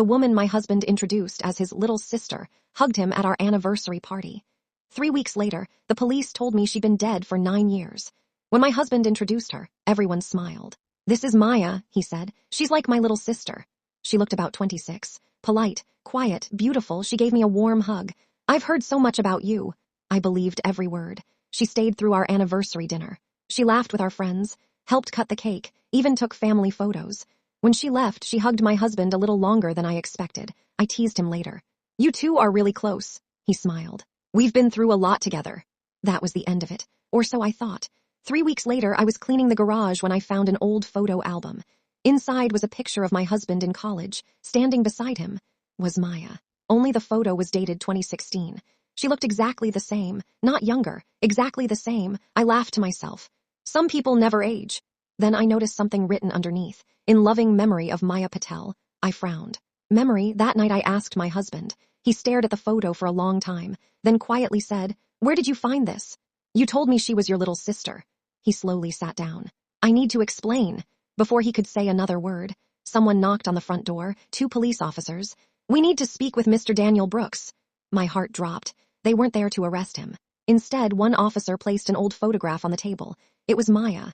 The woman my husband introduced as his little sister hugged him at our anniversary party. 3 weeks later, the police told me she'd been dead for 9 years. When my husband introduced her, everyone smiled. "This is Maya," he said. "She's like my little sister." She looked about 26. Polite, quiet, beautiful, she gave me a warm hug. "I've heard so much about you." I believed every word. She stayed through our anniversary dinner. She laughed with our friends, helped cut the cake, even took family photos. When she left, she hugged my husband a little longer than I expected. I teased him later. "You two are really close." He smiled. "We've been through a lot together." That was the end of it, or so I thought. 3 weeks later, I was cleaning the garage when I found an old photo album. Inside was a picture of my husband in college. Standing beside him was Maya. Only the photo was dated 2016. She looked exactly the same, not younger, exactly the same. I laughed to myself. Some people never age. Then I noticed something written underneath. "In loving memory of Maya Patel." I frowned. Memory? That night I asked my husband. He stared at the photo for a long time, then quietly said, "Where did you find this?" "You told me she was your little sister." He slowly sat down. "I need to explain." Before he could say another word, someone knocked on the front door, 2 police officers. "We need to speak with Mr. Daniel Brooks." My heart dropped. They weren't there to arrest him. Instead, one officer placed an old photograph on the table. It was Maya.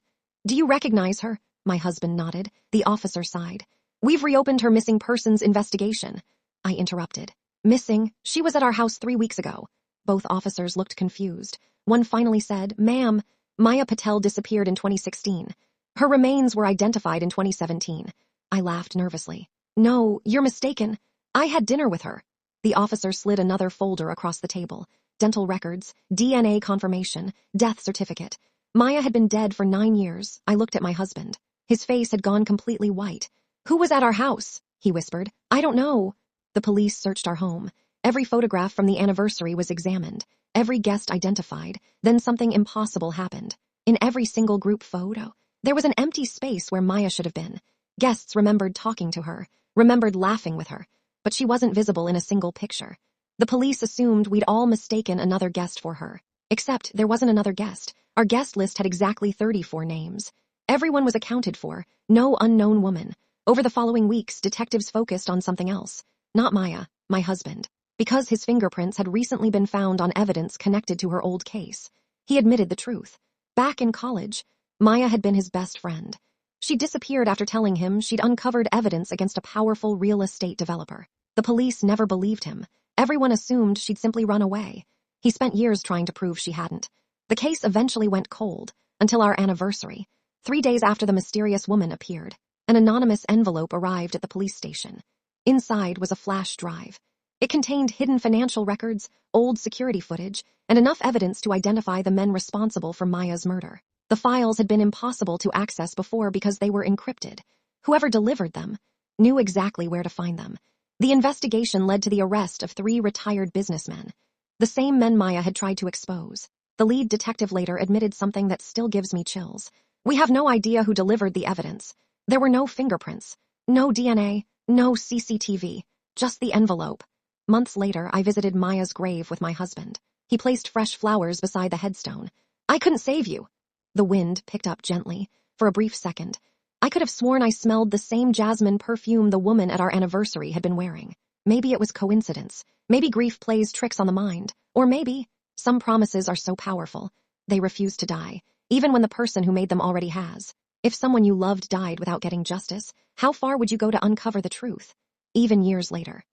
"Do you recognize her?" My husband nodded. The officer sighed. "We've reopened her missing persons investigation." I interrupted. "Missing? She was at our house 3 weeks ago." Both officers looked confused. One finally said, "Ma'am, Maya Patel disappeared in 2016. Her remains were identified in 2017. I laughed nervously. "No, you're mistaken. I had dinner with her." The officer slid another folder across the table. Dental records, DNA confirmation, death certificate. Maya had been dead for 9 years. I looked at my husband. His face had gone completely white. "Who was at our house?" he whispered. "I don't know." The police searched our home. Every photograph from the anniversary was examined. Every guest identified. Then something impossible happened. In every single group photo, there was an empty space where Maya should have been. Guests remembered talking to her, remembered laughing with her, but she wasn't visible in a single picture. The police assumed we'd all mistaken another guest for her. Except there wasn't another guest. Our guest list had exactly 34 names. Everyone was accounted for, no unknown woman. Over the following weeks, detectives focused on something else. Not Maya, my husband. Because his fingerprints had recently been found on evidence connected to her old case. He admitted the truth. Back in college, Maya had been his best friend. She disappeared after telling him she'd uncovered evidence against a powerful real estate developer. The police never believed him. Everyone assumed she'd simply run away. He spent years trying to prove she hadn't. The case eventually went cold, until our anniversary. 3 days after the mysterious woman appeared, an anonymous envelope arrived at the police station. Inside was a flash drive. It contained hidden financial records, old security footage, and enough evidence to identify the men responsible for Maya's murder. The files had been impossible to access before because they were encrypted. Whoever delivered them knew exactly where to find them. The investigation led to the arrest of 3 retired businessmen, the same men Maya had tried to expose. The lead detective later admitted something that still gives me chills. "We have no idea who delivered the evidence. There were no fingerprints, no DNA, no CCTV, just the envelope." Months later, I visited Maya's grave with my husband. He placed fresh flowers beside the headstone. "I couldn't save you." The wind picked up gently. For a brief second, I could have sworn I smelled the same jasmine perfume the woman at our anniversary had been wearing. Maybe it was coincidence. Maybe grief plays tricks on the mind. Or maybe some promises are so powerful, they refuse to die, even when the person who made them already has. If someone you loved died without getting justice, how far would you go to uncover the truth? Even years later,